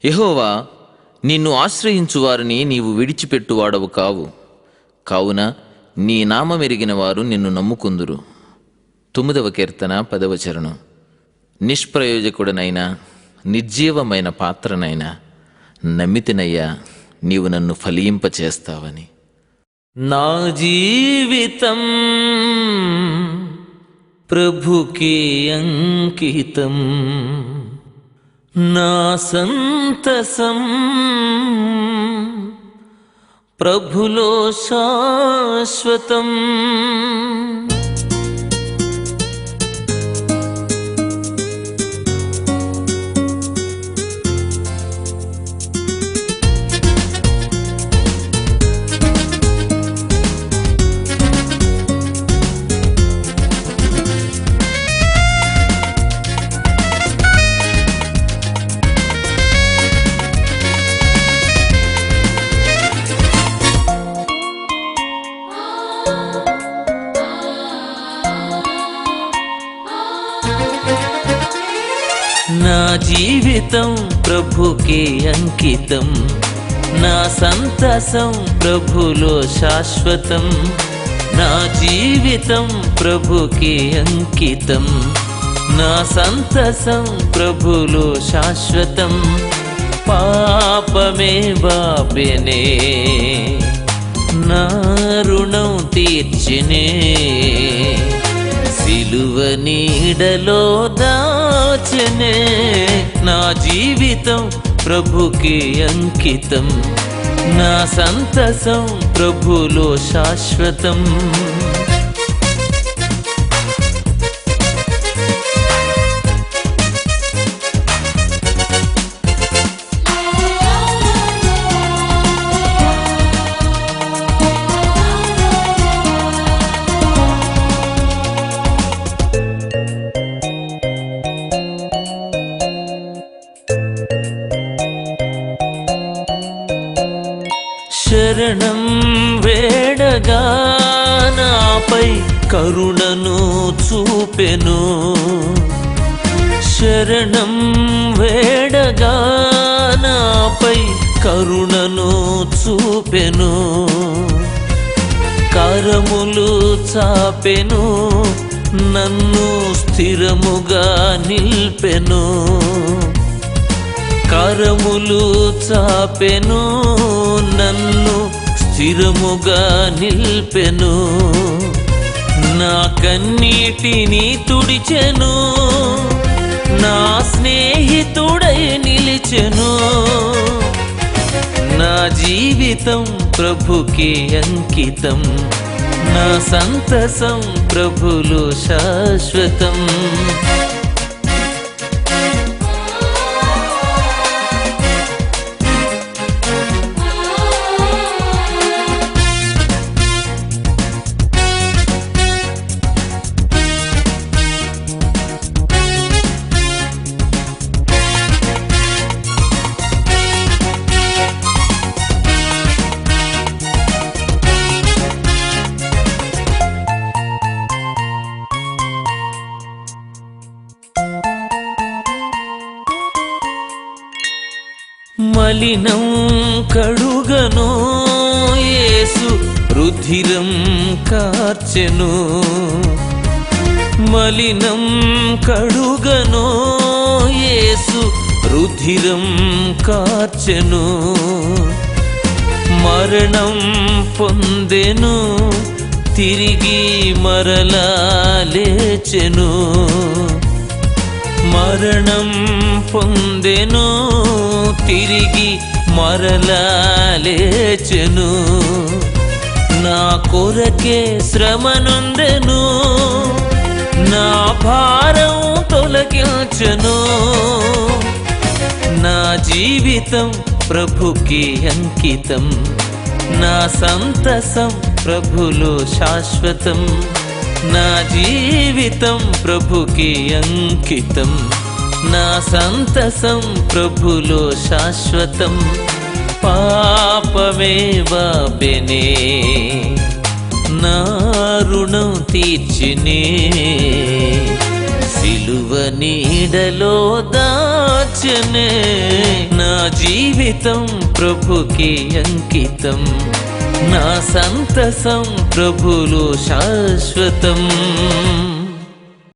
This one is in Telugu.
యెహోవా, నిన్ను ఆశ్రయించువారిని నీవు విడిచిపెట్టువాడవు కావు. కావున నీ నామమెరిగిన వారు నిన్ను నమ్ముకుందురు. 9వ కీర్తన 10వ చరణం. నిష్ప్రయోజకుడనైనా నిర్జీవమైన పాత్రనైనా నమ్మితినయ్యా, నీవు నన్ను ఫలింపచేస్తావని. నా జీవితం ప్రభుకే అంకితం, నా సంతసం ప్రభులో శాశ్వతం. నా జీవితం ప్రభుకే అంకితం, నా సంతసం ప్రభులో శాశ్వతం. నా జీవితం ప్రభుకే అంకితం, నా సంతసం ప్రభులో శాశ్వతం. పాపమే బాపెనే, నా రుణం తీర్చినే, సిలువ నీడలో దాచనే. నా జీవితం ప్రభుకే అంకితం, నా సంతసం ప్రభులో శాశ్వతం. శరణం వేడగా నాపై కరుణను చూపెను, శరణం వేడగా నాపై కరుణను చూపెను. కరములు చాపెను, నన్ను స్థిరముగా నిల్పెను. కరములు చాపెను, నన్ను స్థిరముగా నిల్పెను. నా కన్నీటిని తుడిచెను, నా స్నేహితుడై నిలిచెను. నా జీవితం ప్రభుకే అంకితం, నా సంతసం ప్రభులో శాశ్వతం. మలినం కడుగను యేసు రుధిరం కార్చెను, మలినం కడుగను యేసు రుధిరం కార్చెను. మరణం పొందెను, తిరిగి మరలా లేచెను. మరణం పొందెను, తిరిగి మరలా లేచెను. నా కొరకే శ్రమనుందెను, నా భారం తొలగించెను. నా జీవితం ప్రభుకే అంకితం, నా సంతసం ప్రభులో శాశ్వతం. నా జీవితం ప్రభుకే అంకితం, నా సంతసం ప్రభులో శాశ్వతం. పాపమే బాపెనే, నా రుణం తీర్చినే, సిలువ నీడలో దాచనే. నా జీవితం ప్రభుకి అంకితం, నా సంతసం ప్రభులో శాశ్వతం.